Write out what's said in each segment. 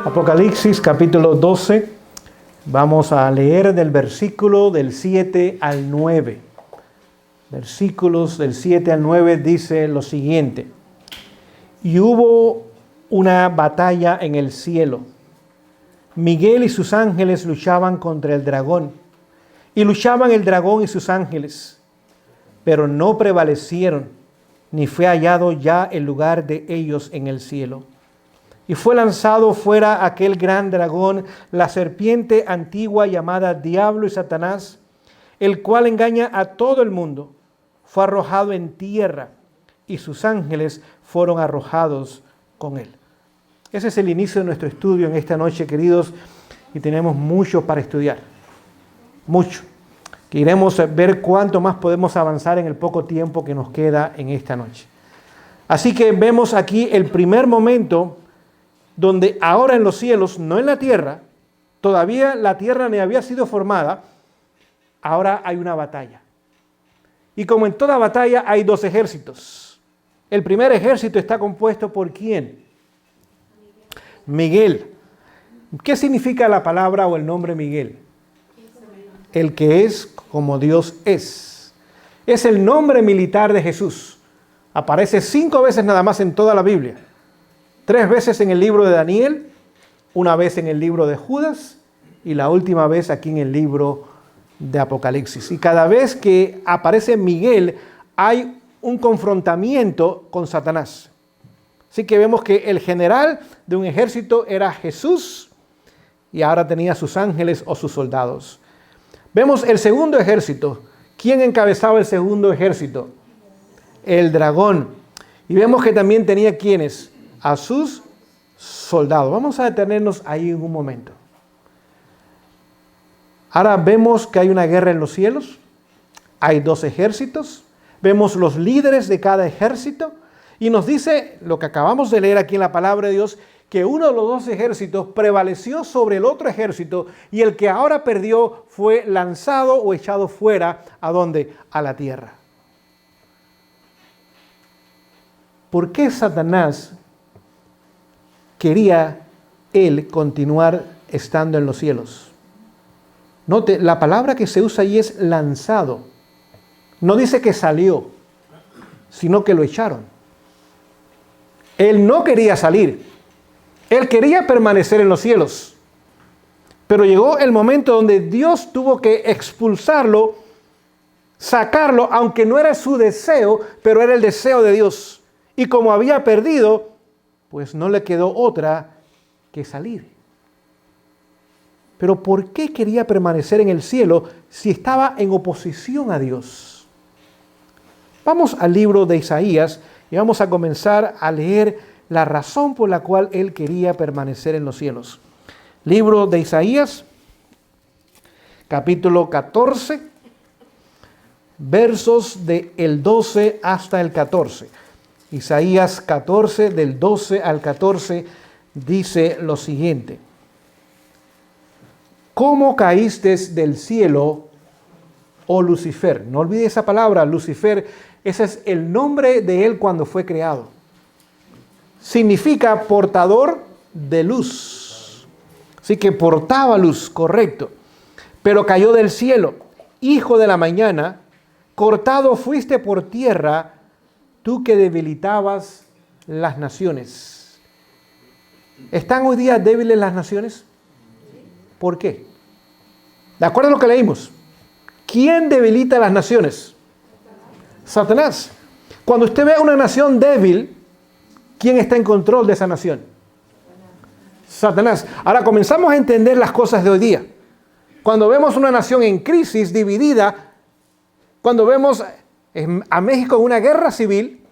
Apocalipsis capítulo 12, vamos a leer del versículo del 7 al 9. Versículos del 7 al 9 dice lo siguiente: y hubo una batalla en el cielo. Miguel y sus ángeles luchaban contra el dragón, y luchaban el dragón y sus ángeles, pero no prevalecieron, ni fue hallado ya el lugar de ellos en el cielo. Y fue lanzado fuera aquel gran dragón, la serpiente antigua llamada Diablo y Satanás, el cual engaña a todo el mundo. Fue arrojado en tierra, y sus ángeles fueron arrojados con él. Ese es el inicio de nuestro estudio en esta noche, queridos, y tenemos mucho para estudiar. Mucho. Que iremos a ver cuánto más podemos avanzar en el poco tiempo que nos queda en esta noche. Así que vemos aquí el primer momento donde ahora en los cielos, no en la tierra, todavía la tierra ni había sido formada, ahora hay una batalla. Y como en toda batalla hay dos ejércitos. El primer ejército está compuesto por ¿quién? Miguel. ¿Qué significa la palabra o el nombre Miguel? El que es como Dios es. Es el nombre militar de Jesús. Aparece 5 veces nada más en toda la Biblia. 3 veces en el libro de Daniel, 1 vez en el libro de Judas y la última vez aquí en el libro de Apocalipsis. Y cada vez que aparece Miguel hay un confrontamiento con Satanás. Así que vemos que el general de un ejército era Jesús y ahora tenía sus ángeles o sus soldados. Vemos el segundo ejército. ¿Quién encabezaba el segundo ejército? El dragón. Y vemos que también tenía ¿quiénes? A sus soldados. Vamos a detenernos ahí en un momento. Ahora vemos que hay una guerra en los cielos. Hay 2 ejércitos. Vemos los líderes de cada ejército. Y nos dice lo que acabamos de leer aquí en la palabra de Dios, que uno de los 2 ejércitos prevaleció sobre el otro ejército y el que ahora perdió fue lanzado o echado fuera. ¿A dónde? A la tierra. ¿Por qué Satanás quería él continuar estando en los cielos? Note, la palabra que se usa ahí es lanzado. No dice que salió, sino que lo echaron. Él no quería salir. Él quería permanecer en los cielos. Pero llegó el momento donde Dios tuvo que expulsarlo, sacarlo, aunque no era su deseo, pero era el deseo de Dios. Y como había perdido, pues no le quedó otra que salir. Pero ¿por qué quería permanecer en el cielo si estaba en oposición a Dios? Vamos al libro de Isaías y vamos a comenzar a leer la razón por la cual él quería permanecer en los cielos. Libro de Isaías, capítulo 14, versos del 12 hasta el 14. Isaías 14, del 12 al 14, dice lo siguiente: ¿cómo caíste del cielo, oh Lucifer? No olvide esa palabra, Lucifer, ese es el nombre de él cuando fue creado. Significa portador de luz. Así que portaba luz, correcto. Pero cayó del cielo, hijo de la mañana, cortado fuiste por tierra, tú que debilitabas las naciones. ¿Están hoy día débiles las naciones? ¿Por qué? De acuerdo a lo que leímos, ¿quién debilita las naciones? Satanás. Cuando usted ve una nación débil, ¿quién está en control de esa nación? Satanás. Ahora comenzamos a entender las cosas de hoy día. Cuando vemos una nación en crisis, dividida, cuando vemos a México en una guerra civil,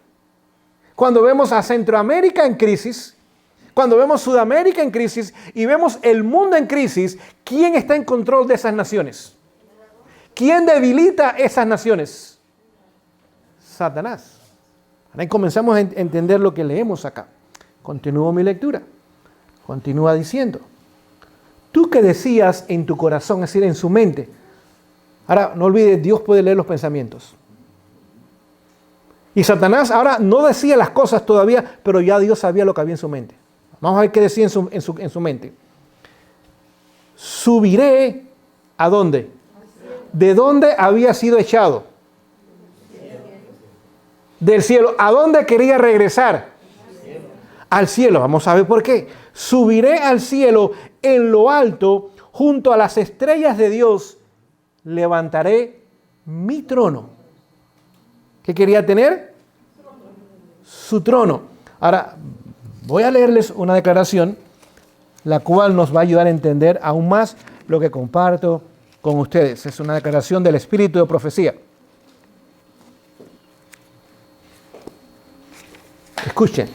cuando vemos a Centroamérica en crisis, cuando vemos Sudamérica en crisis y vemos el mundo en crisis, ¿quién está en control de esas naciones? ¿Quién debilita esas naciones? Satanás. Ahora comenzamos a entender lo que leemos acá. Continúo mi lectura. Continúa diciendo: tú que decías en tu corazón, es decir, en su mente. Ahora, no olvides, Dios puede leer los pensamientos. Y Satanás ahora no decía las cosas todavía, pero ya Dios sabía lo que había en su mente. Vamos a ver qué decía en su mente. Subiré, ¿a dónde? ¿De dónde había sido echado? Del cielo. ¿A dónde quería regresar? Al cielo. Vamos a ver por qué. Subiré al cielo en lo alto, junto a las estrellas de Dios, levantaré mi trono. ¿Qué quería tener? Su trono. Ahora, voy a leerles una declaración, la cual nos va a ayudar a entender aún más lo que comparto con ustedes. Es una declaración del Espíritu de Profecía. Escuchen.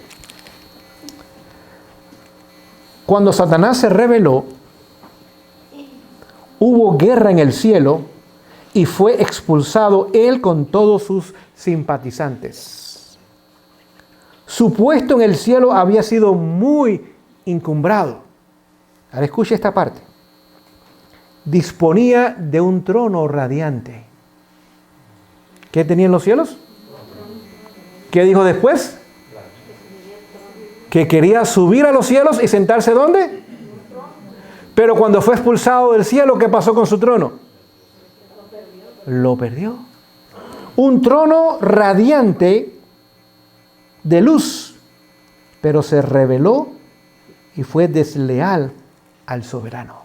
Cuando Satanás se rebeló, hubo guerra en el cielo y fue expulsado él con todos sus simpatizantes. Su puesto en el cielo había sido muy encumbrado. Ahora escuche esta parte. Disponía de un trono radiante. ¿Qué tenía en los cielos? ¿Qué dijo después? Que quería subir a los cielos y sentarse ¿dónde? Pero cuando fue expulsado del cielo, ¿qué pasó con su trono? Lo perdió. Un trono radiante de luz, pero se rebeló y fue desleal al soberano.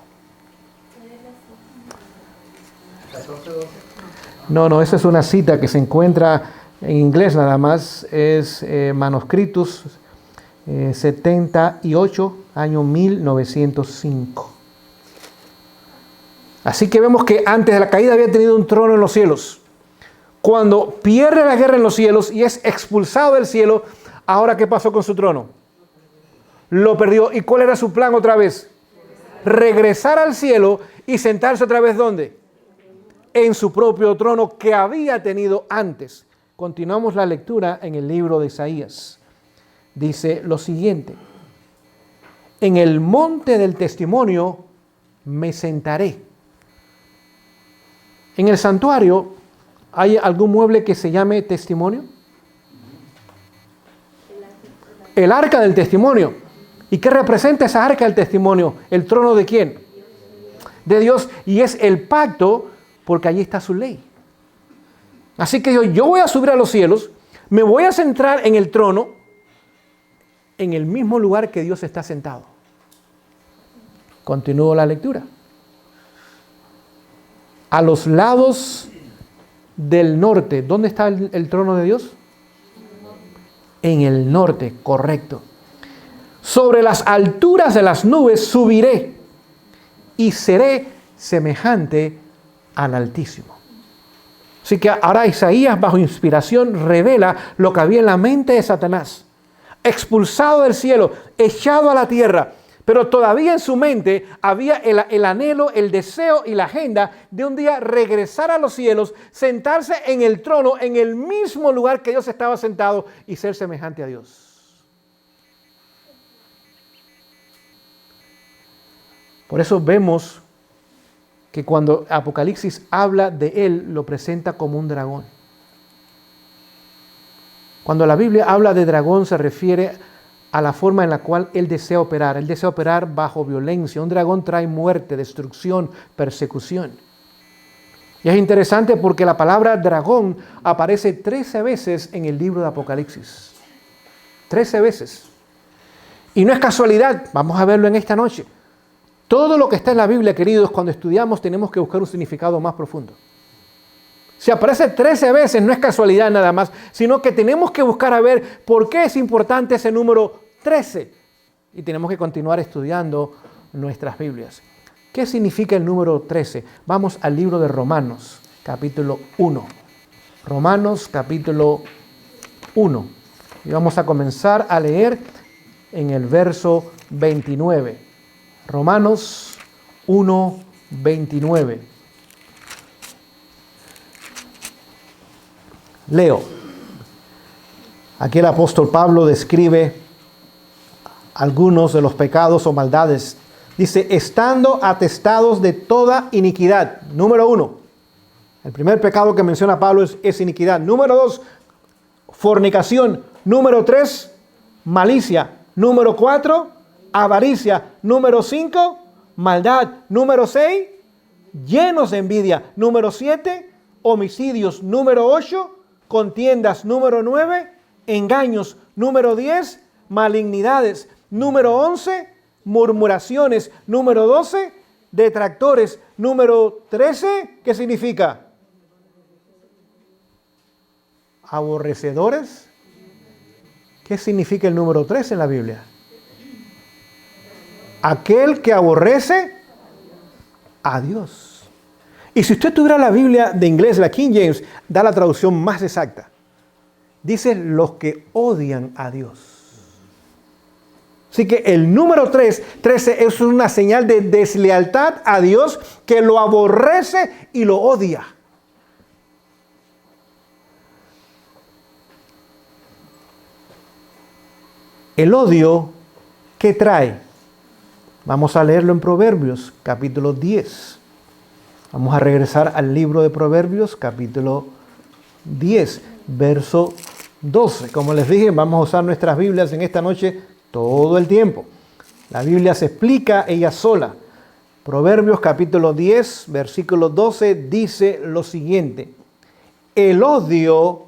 No, esa es una cita que se encuentra en inglés nada más, es Manuscritus 78, año 1905. Así que vemos que antes de la caída había tenido un trono en los cielos. Cuando pierde la guerra en los cielos y es expulsado del cielo, ahora ¿qué pasó con su trono? Lo perdió. ¿Y cuál era su plan otra vez? Regresar al cielo y sentarse otra vez ¿dónde? En su propio trono que había tenido antes. Continuamos la lectura en el libro de Isaías. Dice lo siguiente: en el monte del testimonio me sentaré. En el santuario, ¿hay algún mueble que se llame testimonio? El arca del testimonio. ¿Y qué representa esa arca del testimonio? ¿El trono de quién? De Dios. Y es el pacto, porque allí está su ley. Así que yo voy a subir a los cielos, me voy a centrar en el trono, en el mismo lugar que Dios está sentado. Continúo la lectura. A los lados del norte, ¿dónde está el trono de Dios? En el norte, correcto. Sobre las alturas de las nubes subiré y seré semejante al Altísimo. Así que ahora Isaías, bajo inspiración, revela lo que había en la mente de Satanás. Expulsado del cielo, echado a la tierra, pero todavía en su mente había el anhelo, el deseo y la agenda de un día regresar a los cielos, sentarse en el trono, en el mismo lugar que Dios estaba sentado y ser semejante a Dios. Por eso vemos que cuando Apocalipsis habla de él, lo presenta como un dragón. Cuando la Biblia habla de dragón, se refiere a la forma en la cual él desea operar. Él desea operar bajo violencia. Un dragón trae muerte, destrucción, persecución. Y es interesante porque la palabra dragón aparece 13 veces en el libro de Apocalipsis. 13 veces. Y no es casualidad, vamos a verlo en esta noche. Todo lo que está en la Biblia, queridos, cuando estudiamos tenemos que buscar un significado más profundo. Si aparece 13 veces, no es casualidad nada más, sino que tenemos que buscar a ver por qué es importante ese número 13. Y tenemos que continuar estudiando nuestras Biblias. ¿Qué significa el número 13? Vamos al libro de Romanos, capítulo 1. Romanos, capítulo 1. Y vamos a comenzar a leer en el verso 29. Romanos 1, 29. Leo. Aquí el apóstol Pablo describe algunos de los pecados o maldades. Dice, estando atestados de toda iniquidad. Número 1. El primer pecado que menciona Pablo es iniquidad. Número 2. Fornicación. Número 3, malicia. Número 4, avaricia. Número 5, maldad. Número 6, llenos de envidia. Número 7, homicidios. Número 8, contiendas. Número 9, engaños. Número 10, malignidades. Número 11, murmuraciones. Número 12, detractores. Número 13, ¿qué significa? Aborrecedores. ¿Qué significa el número 13 en la Biblia? Aquel que aborrece a Dios. Y si usted tuviera la Biblia de inglés, la King James, da la traducción más exacta. Dice los que odian a Dios. Así que el número 13 es una señal de deslealtad a Dios, que lo aborrece y lo odia. El odio, ¿qué trae? Vamos a leerlo en Proverbios, capítulo 10. Vamos a regresar al libro de Proverbios, capítulo 10, verso 12. Como les dije, vamos a usar nuestras Biblias en esta noche todo el tiempo. La Biblia se explica ella sola. Proverbios, capítulo 10, versículo 12, dice lo siguiente. El odio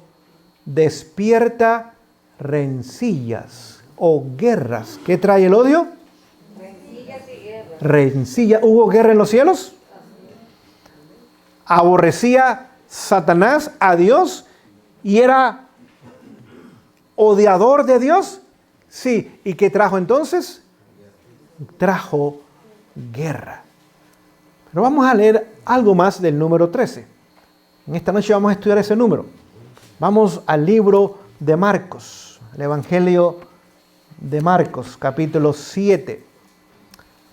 despierta rencillas o guerras. ¿Qué trae el odio? Rencillas y guerras. Rencilla. ¿Hubo guerra en los cielos? Aborrecía Satanás a Dios y era odiador de Dios. Sí. ¿Y qué trajo entonces? Trajo guerra. Pero vamos a leer algo más del número 13. En esta noche vamos a estudiar ese número. Vamos al libro de Marcos, el Evangelio de Marcos, capítulo 7.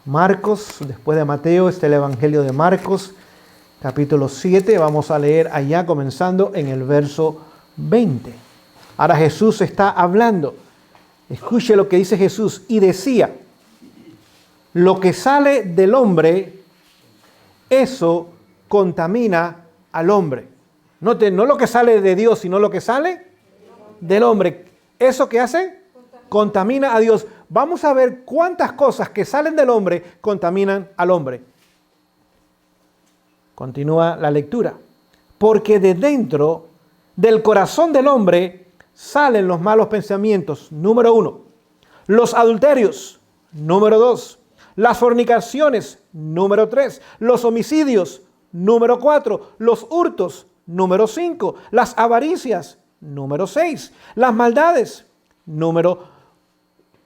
Marcos, después de Mateo, está el Evangelio de Marcos, capítulo 7. Vamos a leer allá comenzando en el verso 20. Ahora Jesús está hablando. Escuche lo que dice Jesús. Y decía, lo que sale del hombre, eso contamina al hombre. Note, no lo que sale de Dios, sino lo que sale del hombre. ¿Eso qué hace? Contamina a Dios. Vamos a ver cuántas cosas que salen del hombre contaminan al hombre. Continúa la lectura. Porque de dentro del corazón del hombre salen los malos pensamientos. Número 1. Los adulterios. Número 2. Las fornicaciones. Número 3. Los homicidios. Número 4. Los hurtos. Número 5. Las avaricias. Número 6. Las maldades. Número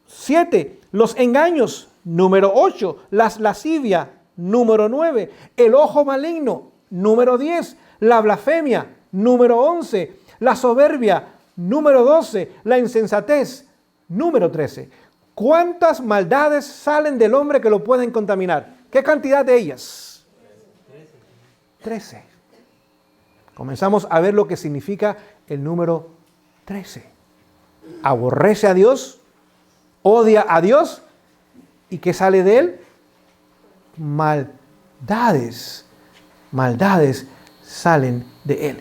7. Los engaños. Número 8. Las lascivias. Número 9. El ojo maligno. Número 10. La blasfemia. Número 11. La soberbia. Número 12. La insensatez. Número 13. ¿Cuántas maldades salen del hombre que lo pueden contaminar? ¿Qué cantidad de ellas? 13. Comenzamos a ver lo que significa el número 13. Aborrece a Dios, odia a Dios, ¿y qué sale de él? Maldades. Maldades salen de él.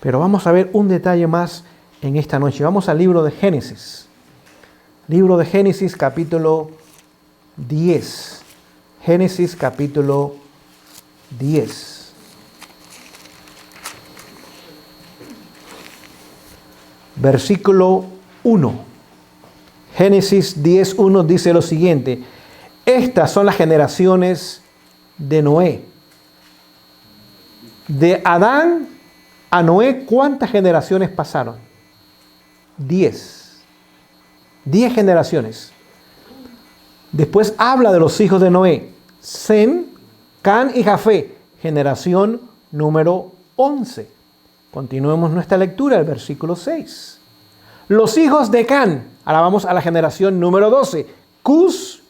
Pero vamos a ver un detalle más en esta noche. Vamos al libro de Génesis. Libro de Génesis, capítulo 10. Génesis, capítulo 10. Versículo 1. Génesis 10:1 dice lo siguiente. Estas son las generaciones de Noé. De Adán a Noé, ¿cuántas generaciones pasaron? 10. 10 generaciones. Después habla de los hijos de Noé. Sem, Can y Jafé. Generación número 11. Continuemos nuestra lectura, el versículo 6. Los hijos de Can. Ahora vamos a la generación número 12. Cus,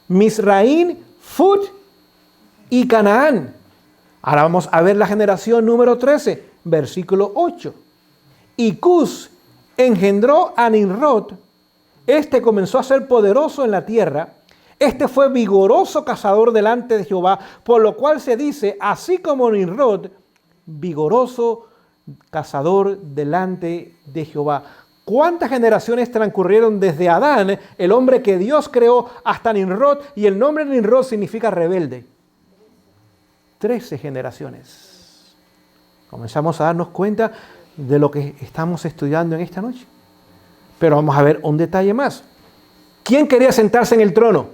Misraín, Fut y Canaán. Ahora vamos a ver la generación número 13, versículo 8. Y Cus engendró a Nimrod. Este comenzó a ser poderoso en la tierra. Este fue vigoroso cazador delante de Jehová, por lo cual se dice, así como Nimrod, vigoroso cazador delante de Jehová. ¿Cuántas generaciones transcurrieron desde Adán, el hombre que Dios creó, hasta Nimrod? Y el nombre Nimrod significa rebelde. 13 generaciones. Comenzamos a darnos cuenta de lo que estamos estudiando en esta noche. Pero vamos a ver un detalle más. ¿Quién quería sentarse en el trono?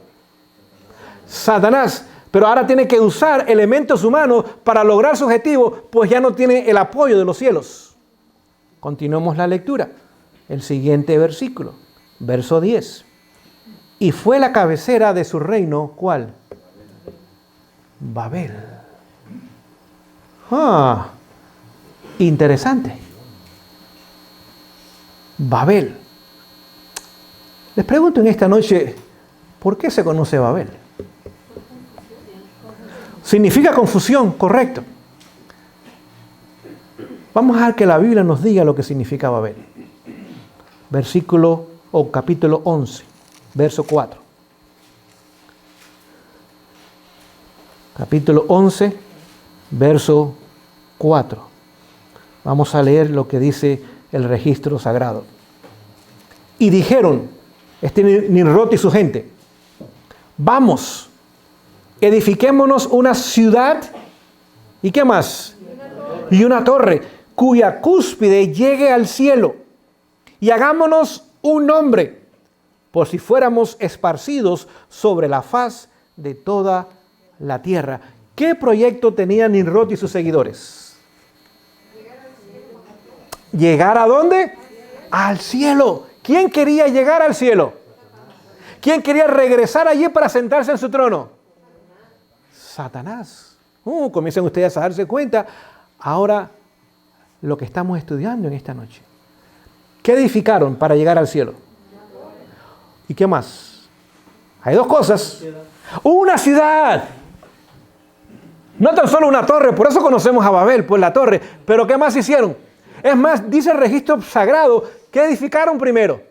Satanás. Pero ahora tiene que usar elementos humanos para lograr su objetivo, pues ya no tiene el apoyo de los cielos. Continuemos la lectura. El siguiente versículo, verso 10. Y fue la cabecera de su reino, ¿cuál? Babel. Interesante. Babel. Les pregunto en esta noche, ¿por qué se conoce Babel? Significa confusión, correcto. Vamos a ver que la Biblia nos diga lo que significa Babel. Versículo o capítulo 11, verso 4. Capítulo 11, verso 4. Vamos a leer lo que dice el registro sagrado. Y dijeron, Nimrod y su gente, vamos, edifiquémonos una ciudad, ¿y qué más? Y una torre, cuya cúspide llegue al cielo, y hagámonos un nombre, por si fuéramos esparcidos sobre la faz de toda la tierra. ¿Qué proyecto tenían Nimrod y sus seguidores? ¿Llegar a dónde? Al cielo. ¿Quién quería llegar al cielo? ¿Quién quería regresar allí para sentarse en su trono? Satanás. Comienzan ustedes a darse cuenta ahora lo que estamos estudiando en esta noche. ¿Qué edificaron para llegar al cielo? ¿Y qué más? Hay dos cosas. Una ciudad. No tan solo una torre, por eso conocemos a Babel, pues la torre. Pero ¿qué más hicieron? Es más, dice el registro sagrado, ¿qué edificaron primero?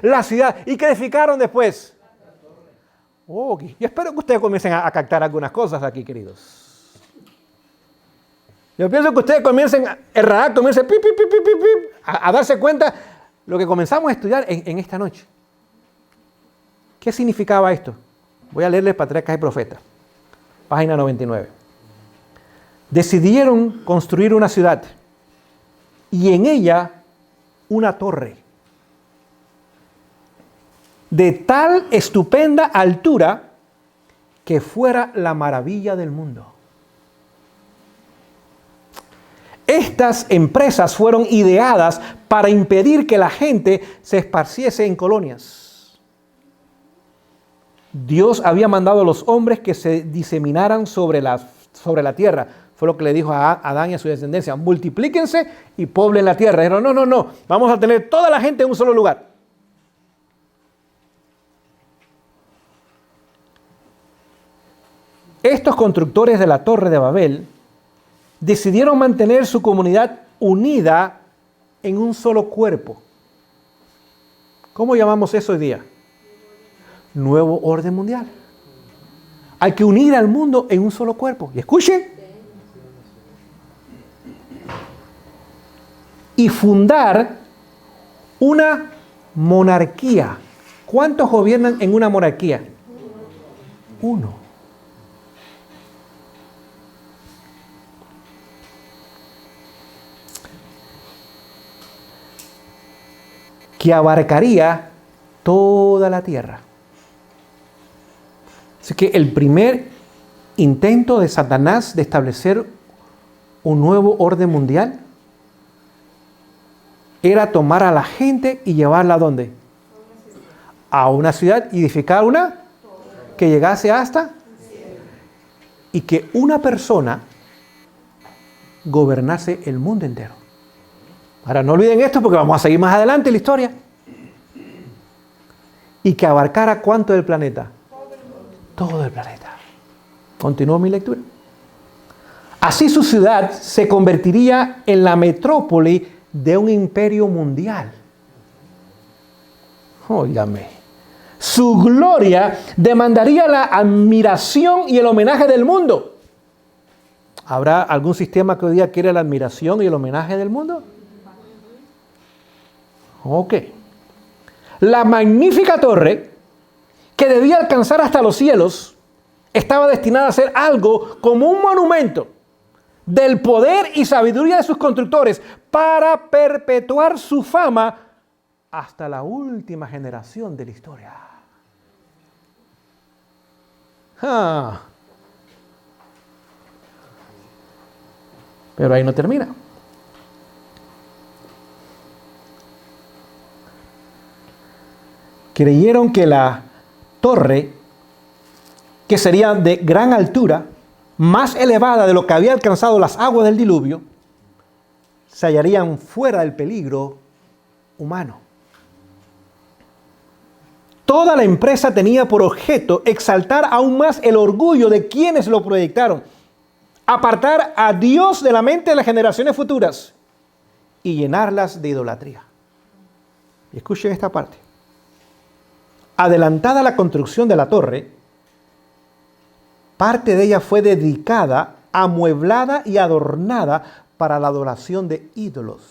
La ciudad. ¿Y qué edificaron después? Yo espero que ustedes comiencen a captar algunas cosas aquí, queridos. Yo pienso que ustedes comiencen, el radar comience a darse cuenta lo que comenzamos a estudiar en esta noche. ¿Qué significaba esto? Voy a leerles Patriarcas y Profetas, página 99. Decidieron construir una ciudad y en ella una torre de tal estupenda altura que fuera la maravilla del mundo. Estas empresas fueron ideadas para impedir que la gente se esparciese en colonias. Dios había mandado a los hombres que se diseminaran sobre la tierra. Fue lo que le dijo a Adán y a su descendencia. Multiplíquense y poblen la tierra. Dijeron, no, vamos a tener toda la gente en un solo lugar. Estos constructores de la Torre de Babel decidieron mantener su comunidad unida en un solo cuerpo. ¿Cómo llamamos eso hoy día? Nuevo orden mundial. Hay que unir al mundo en un solo cuerpo. Y escuchen. Y fundar una monarquía. ¿Cuántos gobiernan en una monarquía? Uno. Que abarcaría toda la tierra. Así que el primer intento de Satanás de establecer un nuevo orden mundial era tomar a la gente y llevarla ¿a dónde? A una ciudad y edificar una que llegase hasta y que una persona gobernase el mundo entero. Ahora no olviden esto porque vamos a seguir más adelante en la historia. Y que abarcara ¿cuánto del planeta? Todo el planeta. Continúo mi lectura. Así su ciudad se convertiría en la metrópoli de un imperio mundial. Óigame. Su gloria demandaría la admiración y el homenaje del mundo. ¿Habrá algún sistema que hoy día quiera la admiración y el homenaje del mundo? Ok. La magnífica torre, que debía alcanzar hasta los cielos, estaba destinada a ser algo como un monumento del poder y sabiduría de sus constructores para perpetuar su fama hasta la última generación de la historia. Pero ahí no termina. Creyeron que la torre, que sería de gran altura, más elevada de lo que había alcanzado las aguas del diluvio, se hallarían fuera del peligro humano. Toda la empresa tenía por objeto exaltar aún más el orgullo de quienes lo proyectaron, apartar a Dios de la mente de las generaciones futuras y llenarlas de idolatría. Y escuchen esta parte. Adelantada la construcción de la torre, parte de ella fue dedicada, amueblada y adornada para la adoración de ídolos.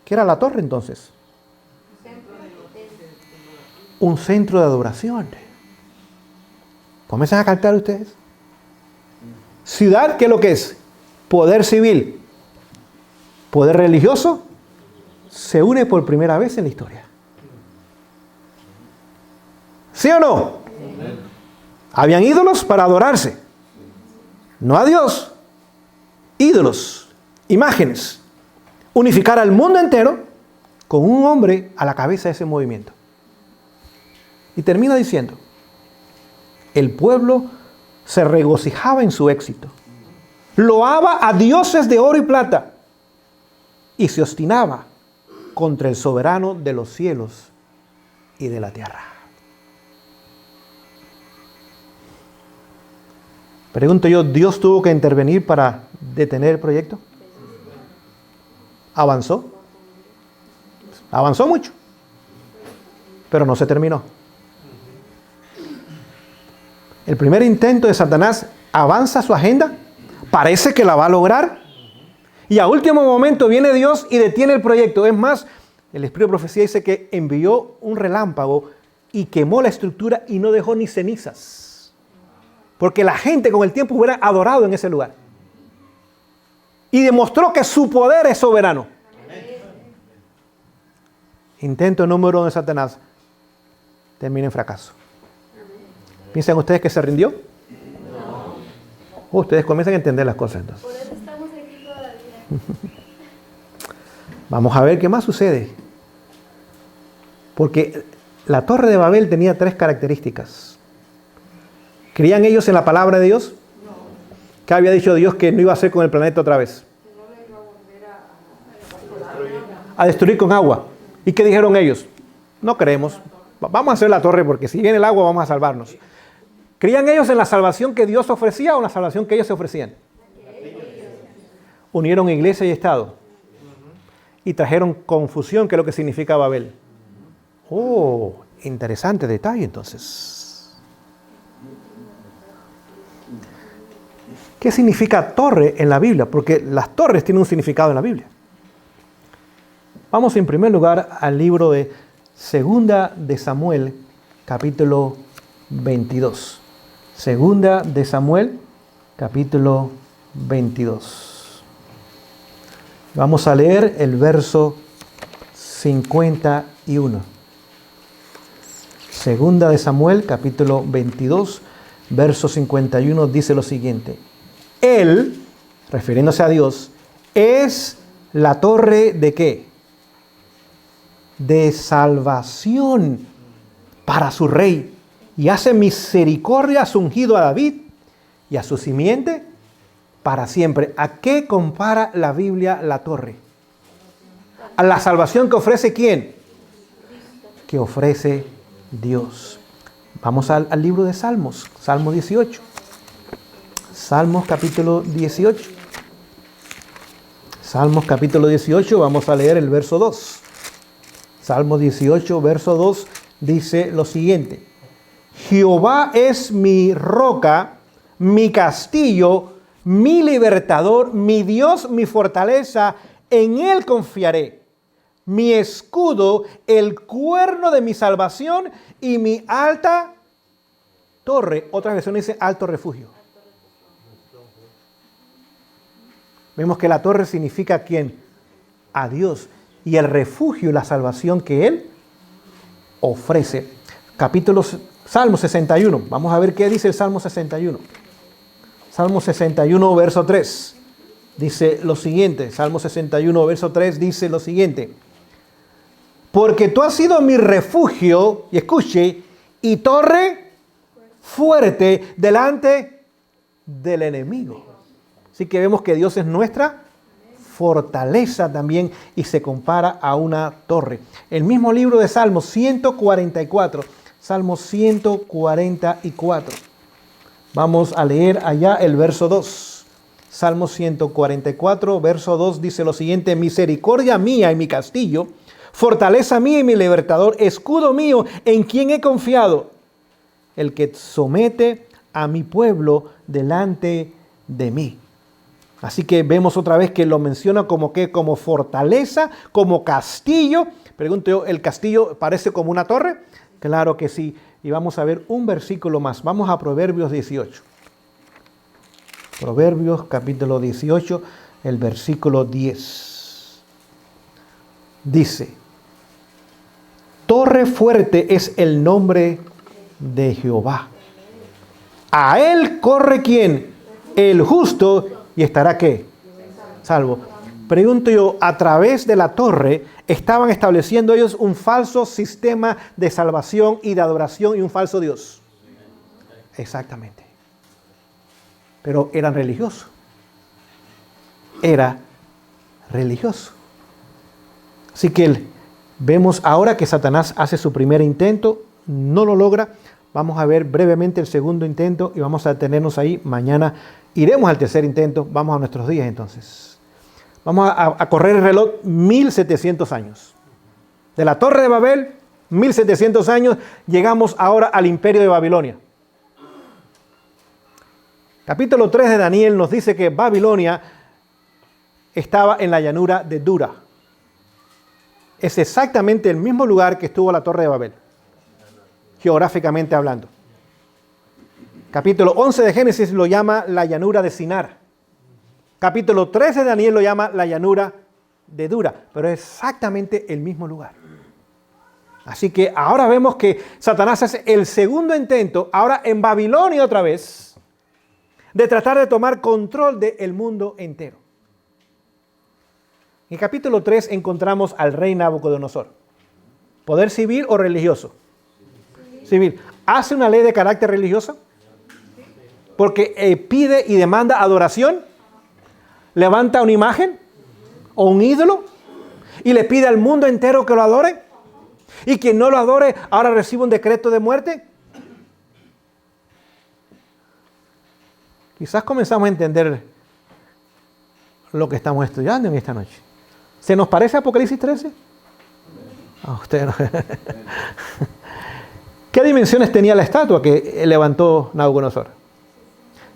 ¿Qué era la torre entonces? Un centro de adoración. ¿Comienzan a cantar ustedes? Ciudad, ¿qué es lo que es? Poder civil, poder religioso, se une por primera vez en la historia. ¿Sí o no? Sí. Habían ídolos para adorarse. No a Dios. Ídolos, imágenes. Unificar al mundo entero con un hombre a la cabeza de ese movimiento. Y termina diciendo, el pueblo se regocijaba en su éxito, loaba a dioses de oro y plata y se obstinaba contra el soberano de los cielos y de la tierra. Pregunto yo, ¿Dios tuvo que intervenir para detener el proyecto? ¿Avanzó? Avanzó mucho, pero no se terminó. El primer intento de Satanás avanza su agenda, parece que la va a lograr, y a último momento viene Dios y detiene el proyecto. Es más, el Espíritu de Profecía dice que envió un relámpago y quemó la estructura y no dejó ni cenizas. Porque la gente con el tiempo hubiera adorado en ese lugar. Y demostró que su poder es soberano. Intento número 1 de Satanás termina en fracaso. ¿Piensan ustedes que se rindió? No. Ustedes comienzan a entender las cosas entonces. Por eso estamos aquí todavía. Vamos a ver qué más sucede. Porque la Torre de Babel tenía 3 características. ¿Creían ellos en la palabra de Dios? No. ¿Qué había dicho Dios que no iba a hacer con el planeta otra vez? Que no le iba a volver a destruir con agua. ¿Y qué dijeron ellos? No creemos. Vamos a hacer la torre porque si viene el agua vamos a salvarnos. ¿Creían ellos en la salvación que Dios ofrecía o en la salvación que ellos se ofrecían? Unieron iglesia y Estado. Y trajeron confusión, que es lo que significa Babel. Oh, interesante detalle entonces. ¿Qué significa torre en la Biblia? Porque las torres tienen un significado en la Biblia. Vamos en primer lugar al libro de Segunda de Samuel, capítulo 22. Segunda de Samuel, capítulo 22. Vamos a leer el verso 51. Segunda de Samuel, capítulo 22, verso 51, dice lo siguiente. Él, refiriéndose a Dios, es la torre de ¿qué? De salvación para su rey, y hace misericordia a su ungido a David y a su simiente para siempre. ¿A qué compara la Biblia la torre? A la salvación que ofrece ¿quién? Que ofrece Dios. Vamos al libro de Salmos, Salmo 18. Salmos capítulo 18. Salmos capítulo 18, vamos a leer el verso 2. Salmos 18, verso 2, dice lo siguiente. Jehová es mi roca, mi castillo, mi libertador, mi Dios, mi fortaleza, en él confiaré. mi escudo, el cuerno de mi salvación y mi alta torre. Otra versión dice alto refugio. Vemos que la torre significa ¿quién? A Dios. Y el refugio y la salvación que Él ofrece. Salmo 61. Vamos a ver qué dice el Salmo 61. Salmo 61, verso 3. Dice lo siguiente. Salmo 61, verso 3 dice lo siguiente. Porque tú has sido mi refugio, y escuche, y torre fuerte delante del enemigo. Así que vemos que Dios es nuestra fortaleza también y se compara a una torre. El mismo libro de Salmos 144. Salmos 144. Vamos a leer allá el verso 2. Salmos 144, verso 2 dice lo siguiente. Misericordia mía y mi castillo, fortaleza mía y mi libertador, escudo mío en quien he confiado, el que somete a mi pueblo delante de mí. Así que vemos otra vez que lo menciona como que, como fortaleza, como castillo. Pregunto yo, ¿el castillo parece como una torre? Claro que sí. Y vamos a ver un versículo más. Vamos a Proverbios 18. Proverbios capítulo 18, el versículo 10. Dice, torre fuerte es el nombre de Jehová. A él corre ¿quién? El justo, y estará ¿qué? Salvo. Pregunto yo, a través de la torre estaban estableciendo ellos un falso sistema de salvación y de adoración y un falso Dios. Exactamente. Pero eran religiosos. Era religioso. Así que vemos ahora que Satanás hace su primer intento, no lo logra. Vamos a ver brevemente el segundo intento y vamos a detenernos ahí. Mañana iremos al tercer intento. Vamos a nuestros días entonces. Vamos a correr el reloj 1700 años. De la Torre de Babel, 1700 años, llegamos ahora al Imperio de Babilonia. Capítulo 3 de Daniel nos dice que Babilonia estaba en la llanura de Dura. Es exactamente el mismo lugar que estuvo la Torre de Babel, geográficamente hablando. Capítulo 11 de Génesis lo llama la llanura de Sinar. Capítulo 13 de Daniel lo llama la llanura de Dura, pero es exactamente el mismo lugar. Así que ahora vemos que Satanás hace el segundo intento, ahora en Babilonia otra vez, de tratar de tomar control del mundo entero. En el capítulo 3 encontramos al rey Nabucodonosor. ¿Poder civil o religioso? Civil. ¿Hace una ley de carácter religioso? Porque pide y demanda adoración. Levanta una imagen o un ídolo y le pide al mundo entero que lo adore. Y quien no lo adore ahora recibe un decreto de muerte. Quizás comenzamos a entender lo que estamos estudiando en esta noche. ¿Se nos parece Apocalipsis 13? A usted no. ¿Qué dimensiones tenía la estatua que levantó Nabucodonosor?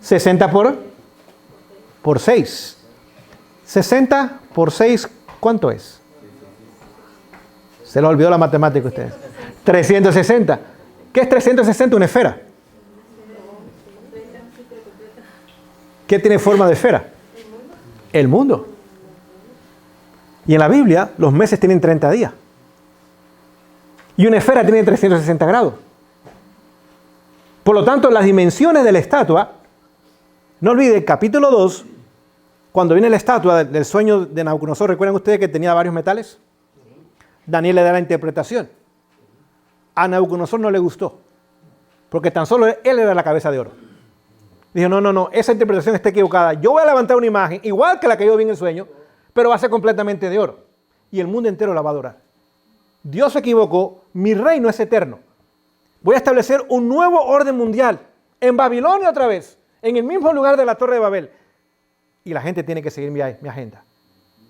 60 por 6. 60 por 6, ¿cuánto es? Se lo olvidó la matemática a ustedes. 360. ¿Qué es 360? Una esfera. ¿Qué tiene forma de esfera? El mundo. Y en la Biblia los meses tienen 30 días. Y una esfera tiene 360 grados. Por lo tanto, las dimensiones de la estatua, no olvide, capítulo 2, cuando viene la estatua del sueño de Nabucodonosor, ¿recuerdan ustedes que tenía varios metales? Daniel le da la interpretación. A Nabucodonosor no le gustó, porque tan solo él era la cabeza de oro. Dijo, no, esa interpretación está equivocada. Yo voy a levantar una imagen, igual que la que yo vi en el sueño, pero va a ser completamente de oro. Y el mundo entero la va a adorar. Dios se equivocó, mi reino es eterno. Voy a establecer un nuevo orden mundial, en Babilonia otra vez, en el mismo lugar de la Torre de Babel. Y la gente tiene que seguir mi agenda.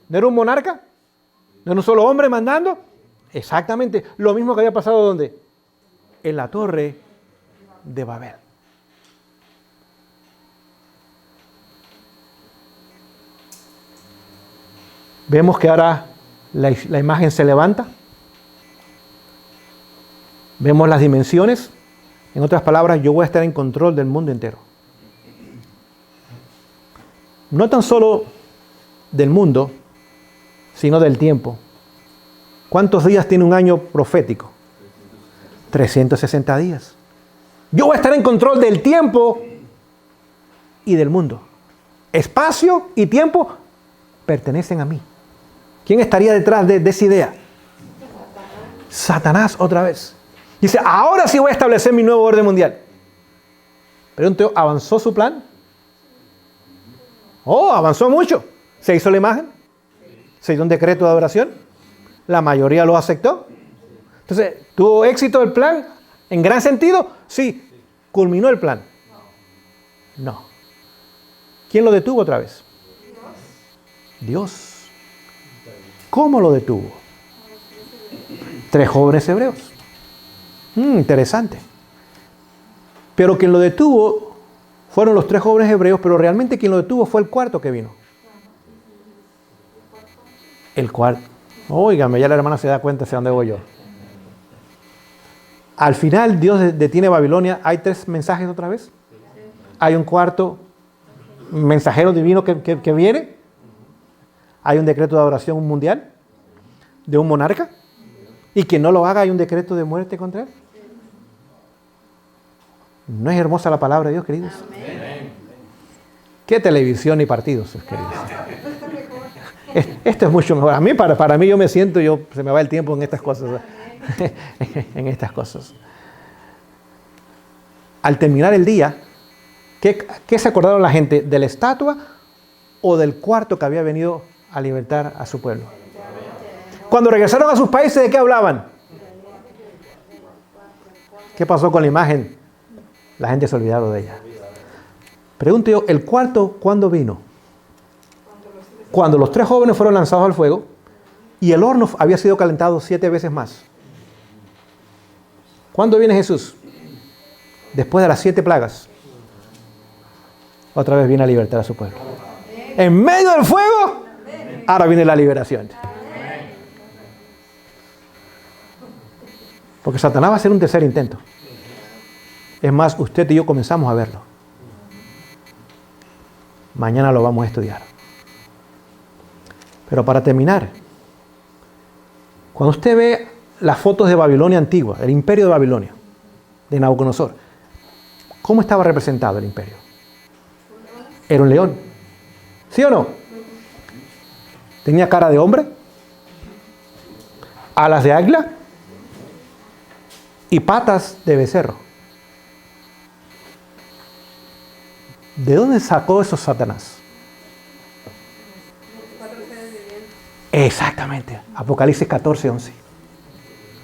¿No era un monarca? ¿No era un solo hombre mandando? Exactamente, lo mismo que había pasado ¿dónde? En la Torre de Babel. Vemos que ahora La imagen se levanta. Vemos las dimensiones. En otras palabras, yo voy a estar en control del mundo entero. No tan solo del mundo, sino del tiempo. ¿Cuántos días tiene un año profético? 360 días. Yo voy a estar en control del tiempo y del mundo. Espacio y tiempo pertenecen a mí. ¿Quién estaría detrás de esa idea? Satanás otra vez. Dice, ahora sí voy a establecer mi nuevo orden mundial. Pero ¿avanzó su plan? Oh, avanzó mucho. ¿Se hizo la imagen? ¿Se hizo un decreto de adoración? ¿La mayoría lo aceptó? Entonces, ¿tuvo éxito el plan? ¿En gran sentido? Sí. ¿Culminó el plan? No. ¿Quién lo detuvo otra vez? Dios. ¿Cómo lo detuvo? 3 jóvenes hebreos. Interesante. Pero quien lo detuvo fueron los 3 jóvenes hebreos, pero realmente quien lo detuvo fue el cuarto que vino. El cuarto. Óigame, ya la hermana se da cuenta hacia dónde voy yo. Al final Dios detiene Babilonia. ¿Hay 3 mensajes otra vez? Hay un cuarto mensajero divino que viene. Hay un decreto de adoración mundial de un monarca. Y quien no lo haga, hay un decreto de muerte contra él. ¿No es hermosa la palabra de Dios, queridos? Amén. ¿Qué televisión y partidos, queridos? Esto es mucho mejor. A mí, para mí, yo me siento, se me va el tiempo en estas cosas. En estas cosas. Al terminar el día, ¿qué se acordaron la gente? ¿De la estatua o del cuarto que había venido a libertar a su pueblo? Cuando regresaron a sus países, ¿de qué hablaban? ¿Qué pasó con la imagen? La gente se ha olvidado de ella. Pregunto yo, ¿el cuarto cuándo vino? Cuando los 3 jóvenes fueron lanzados al fuego y el horno había sido calentado 7 veces más. ¿Cuándo viene Jesús? Después de las 7 plagas. Otra vez viene a libertar a su pueblo. En medio del fuego, ahora viene la liberación. Porque Satanás va a hacer un tercer intento. Es más, usted y yo comenzamos a verlo. Mañana lo vamos a estudiar. Pero para terminar, cuando usted ve las fotos de Babilonia antigua, el imperio de Babilonia, de Nabucodonosor, ¿cómo estaba representado el imperio? Era un león. ¿Sí o no? Tenía cara de hombre, alas de águila y patas de becerro. ¿De dónde sacó eso Satanás? Exactamente. Apocalipsis 14:11.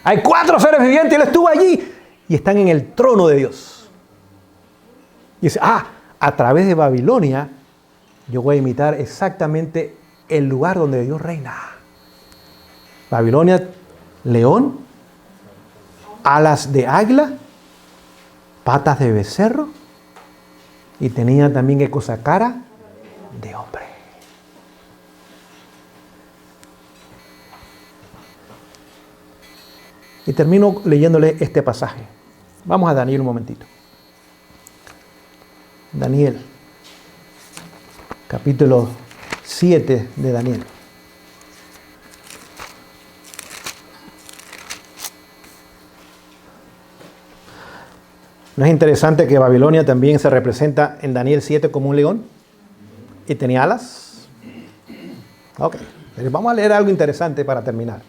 Hay 4 seres vivientes y él estuvo allí y están en el trono de Dios. Y dice, a través de Babilonia yo voy a imitar exactamente el lugar donde Dios reina. Babilonia, león, alas de águila, patas de becerro y tenía también qué cosa, cara de hombre. Y termino leyéndole este pasaje. Vamos a Daniel un momentito. Daniel, capítulo 7 de Daniel. ¿No es interesante que Babilonia también se representa en Daniel 7 como un león? ¿Y tenía alas? Ok, vamos a leer algo interesante para terminar.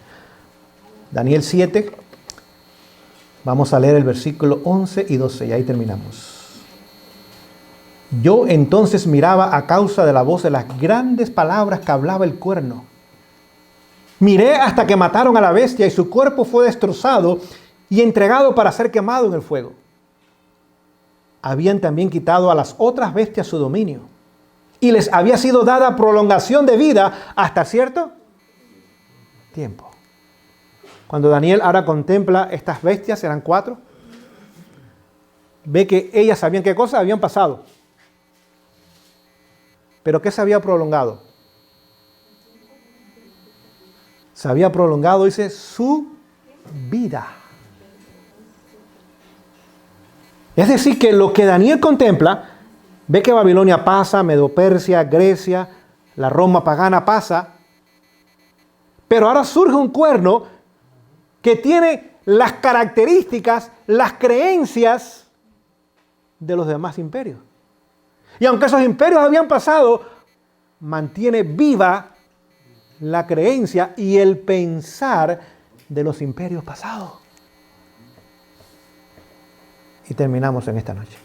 Daniel 7, vamos a leer el versículo 11 y 12 y ahí terminamos. Yo entonces miraba a causa de la voz de las grandes palabras que hablaba el cuerno. Miré hasta que mataron a la bestia y su cuerpo fue destrozado y entregado para ser quemado en el fuego. Habían también quitado a las otras bestias su dominio y les había sido dada prolongación de vida hasta cierto tiempo. Cuando Daniel ahora contempla estas bestias, eran 4, ve que ellas sabían qué cosas habían pasado. ¿Pero qué se había prolongado? se había prolongado, dice, su vida. Es decir, que lo que Daniel contempla, ve que Babilonia pasa, Medo-Persia, Grecia, la Roma pagana pasa, pero ahora surge un cuerno que tiene las características, las creencias de los demás imperios. Y aunque esos imperios habían pasado, mantiene viva la creencia y el pensar de los imperios pasados. Y terminamos en esta noche.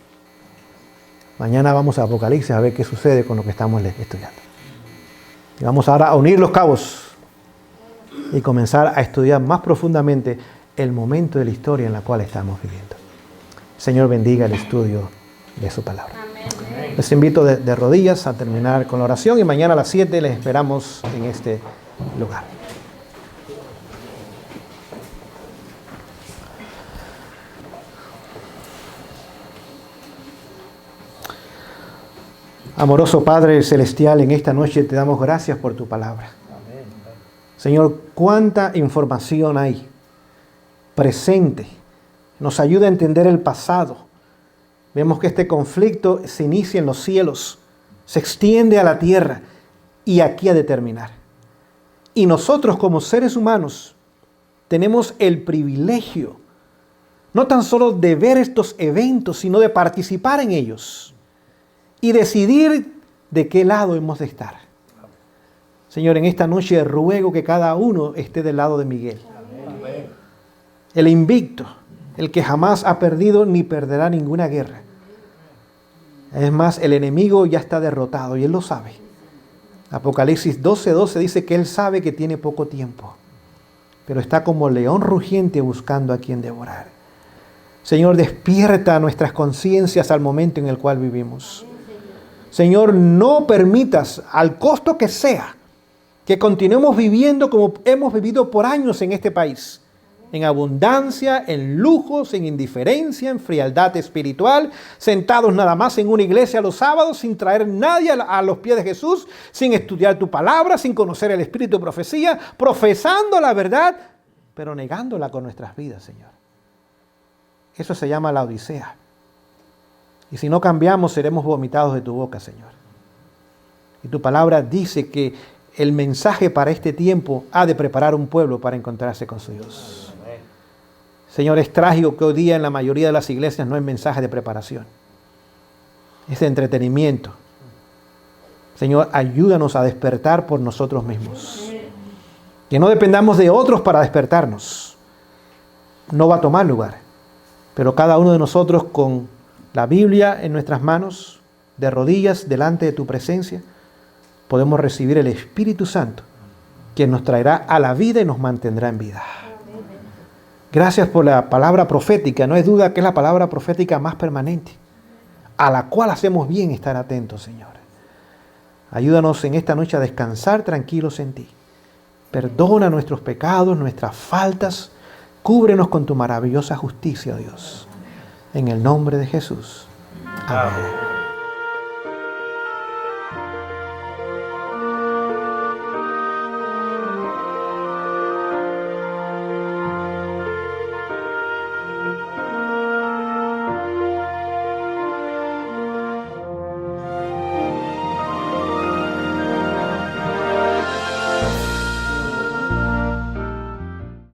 Mañana vamos a Apocalipsis a ver qué sucede con lo que estamos estudiando. Y vamos ahora a unir los cabos y comenzar a estudiar más profundamente el momento de la historia en la cual estamos viviendo. Señor, bendiga el estudio de su palabra. Amén. Les invito de rodillas a terminar con la oración y mañana a las 7 les esperamos en este lugar. Amoroso Padre Celestial, en esta noche te damos gracias por tu palabra. Amén. Señor, cuánta información hay presente. Nos ayuda a entender el pasado. Vemos que este conflicto se inicia en los cielos, se extiende a la tierra y aquí ha de terminar. Y nosotros como seres humanos tenemos el privilegio no tan solo de ver estos eventos, sino de participar en ellos y decidir de qué lado hemos de estar. Señor, en esta noche ruego que cada uno esté del lado de Miguel. Amén. El invicto, el que jamás ha perdido ni perderá ninguna guerra. Es más, el enemigo ya está derrotado y él lo sabe. Apocalipsis 12:12 dice que él sabe que tiene poco tiempo, pero está como león rugiente buscando a quien devorar. Señor, despierta nuestras conciencias al momento en el cual vivimos. Señor, no permitas, al costo que sea, que continuemos viviendo como hemos vivido por años en este país. En abundancia, en lujos, en indiferencia, en frialdad espiritual, sentados nada más en una iglesia los sábados, sin traer nadie a los pies de Jesús, sin estudiar tu palabra, sin conocer el espíritu de profecía, profesando la verdad, pero negándola con nuestras vidas, Señor. Eso se llama la odisea. Y si no cambiamos, seremos vomitados de tu boca, Señor. Y tu palabra dice que el mensaje para este tiempo ha de preparar un pueblo para encontrarse con su Dios. Amén. Señor, es trágico que hoy día en la mayoría de las iglesias no hay mensaje de preparación. Es de entretenimiento. Señor, ayúdanos a despertar por nosotros mismos. Que no dependamos de otros para despertarnos. No va a tomar lugar. Pero cada uno de nosotros con la Biblia en nuestras manos, de rodillas delante de tu presencia, podemos recibir el Espíritu Santo, quien nos traerá a la vida y nos mantendrá en vida. Gracias por la palabra profética. No hay duda que es la palabra profética más permanente, a la cual hacemos bien estar atentos, Señor. Ayúdanos en esta noche a descansar tranquilos en ti. Perdona nuestros pecados, nuestras faltas. Cúbrenos con tu maravillosa justicia, Dios. En el nombre de Jesús. Amén.